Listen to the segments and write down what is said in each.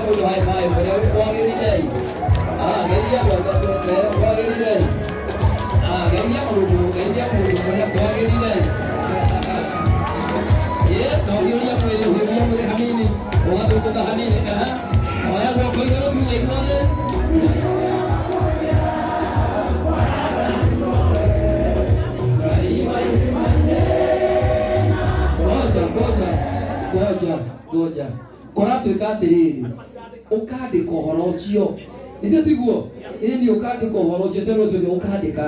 mũndũ high five ũrĩa kwagĩrĩire. Geithia andũ othe kwagĩrĩire. Geithia mũndũ ũrĩa kwagĩrĩire. Ũhiũria mwĩrĩ hanini, ũgathũngũtha hanini. Oya guoko igũrũ tuge ithuothe. Ngoja kũratuĩka atĩrĩrĩ, ũkandĩka ũhoro ũcio ithe tiguo, ĩni ũkandĩka ũhoro ũcio tena ũcio ũkandĩka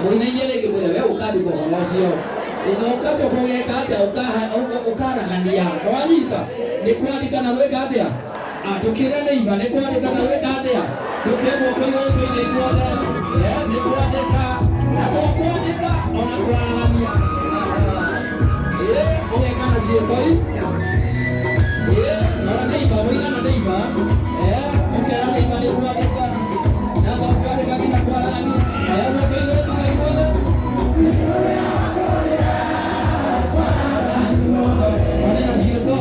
mũina-inĩ rĩngĩ mwĩre we ũkandĩka ũhoro ũcio na ũgacoka ũgeka atĩa, ũkarahania wanyita nĩ kwandĩka na gwĩka atĩa. Ndũkĩre neighbor nĩ kwandĩka na gwĩka atĩa. Ndũkĩre guoko igũrũ tũine ithuothe nĩ kwandĩka na kwandĩka ona kwarahania ũgeka na ciĩko na neighbor mũina na neighbor ũkera neighbor nĩ kwandĩka na kwandĩka nginya kwarahania. Oya guoko igũrũ tuge ithuothe. Onena ciĩko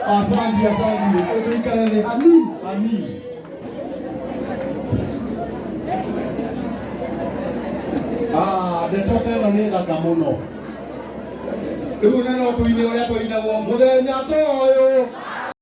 Asante. Tuikarane amin. Ndeto ĩno nĩ thaka mũno. Rĩu no tũine ũrĩa tũinagwo mũthenya ta ũyũ.